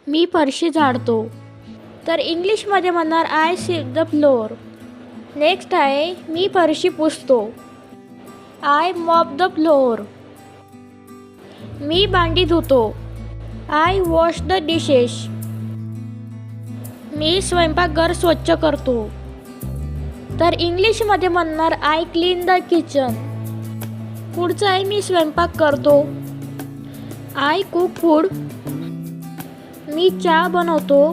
मी फरशी झाडतो. तर इंग्लिशमध्ये म्हणणार I sweep the floor. Next आहे मी फरशी पुसतो. I mop the floor. मी भांडी धुतो. I wash the dishes. मी स्वयंपाकघर स्वच्छ करतो. तर इंग्लिशमध्ये म्हणणार आय क्लीन द किचन. पुढचं आहे मी स्वयंपाक करतो. I cook food. मी चहा बनवतो.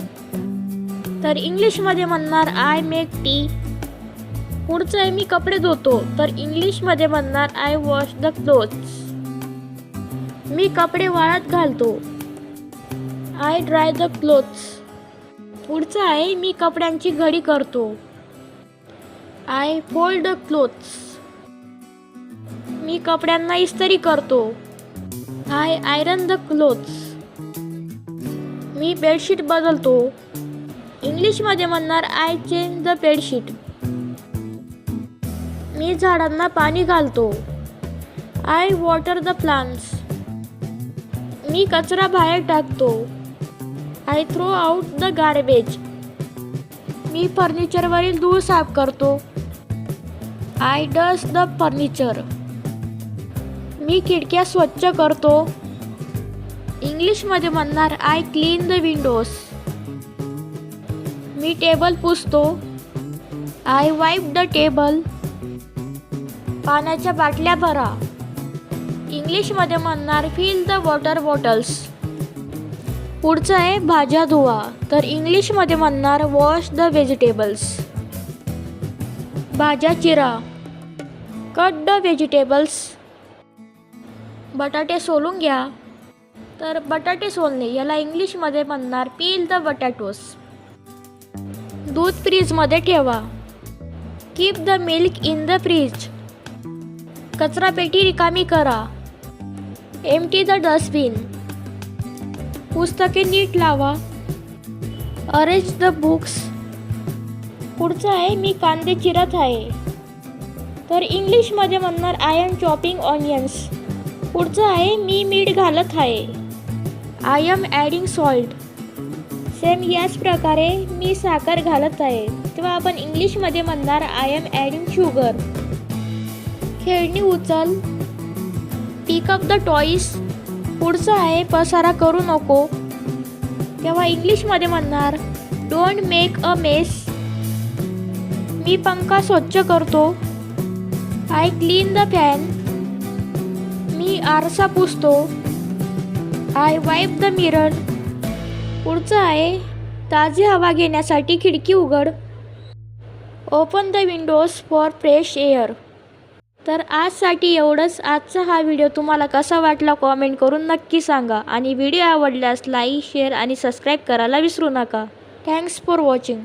तर इंग्लिशमध्ये म्हणणार आय मेक टी. पुढचं आहे मी कपडे धुतो. तर इंग्लिशमध्ये म्हणणार आय वॉश द क्लोथ्स. मी कपडे वाळत घालतो. I dry the clothes. पुढचं आहे मी कपड्यांची घडी करतो. I fold the clothes. मी कपड्यांना इस्त्री करतो. I iron the clothes. मी बेडशीट बदलतो. इंग्लिशमध्ये म्हणणार आय चेंज द बेडशीट. मी झाडांना पाणी घालतो. I water the plants. मी कचरा बाहेर टाकतो. I throw out the garbage. मी फर्निचरवरील धूळ साफ करतो. I dust the furniture. मी खिडक्या स्वच्छ करतो. इंग्लिशमध्ये म्हणणार आय क्लीन द विंडोज. मी टेबल पुसतो. I wipe the table. पाण्याच्या बाटल्या भरा. इंग्लिशमध्ये म्हणणार फिल द वॉटर बॉटल्स. पुढचं आहे भाज्या धुवा. तर इंग्लिशमध्ये म्हणणार वॉश द व्हेजिटेबल्स. भाज्या चिरा. Cut the vegetables. बटाटे सोलून घ्या. तर बटाटे सोलणे याला इंग्लिशमध्ये म्हणणार पील द बटॅटोस. दूध फ्रीजमध्ये ठेवा. Keep the milk in the fridge. कचरापेटी रिकामी करा. Empty the dustbin. पुस्तके नीट लावा. Arrange the books. पुढचं आहे मी कांदे चिरत आहे. तर इंग्लिशमध्ये म्हणणार आय एम चॉपिंग ऑनियन्स. पुढचं आहे मी मीठ घालत आहे. I am adding salt. Same याच प्रकारे मी साखर घालत आहे तेव्हा आपण इंग्लिशमध्ये म्हणणार आय एम ॲडिंग शुगर. खेळणी उचल. Pick up the toys. पुढचं आहे पसारा करू नको तेव्हा इंग्लिशमध्ये म्हणणार डोंट मेक अ मेस. मी पंखा स्वच्छ करतो. I clean the fan. मी आरसा पुसतो. I wipe the mirror. पुढचं आहे ताजी हवा घेण्यासाठी खिडकी उघड. Open the windows for fresh air. तर आजसाठी एवढंच. आजचा हा व्हिडिओ तुम्हाला कसा वाटला कॉमेंट करून नक्की सांगा आणि व्हिडिओ आवडल्यास लाईक शेअर आणि सबस्क्राईब करायला विसरू नका. Thanks for watching.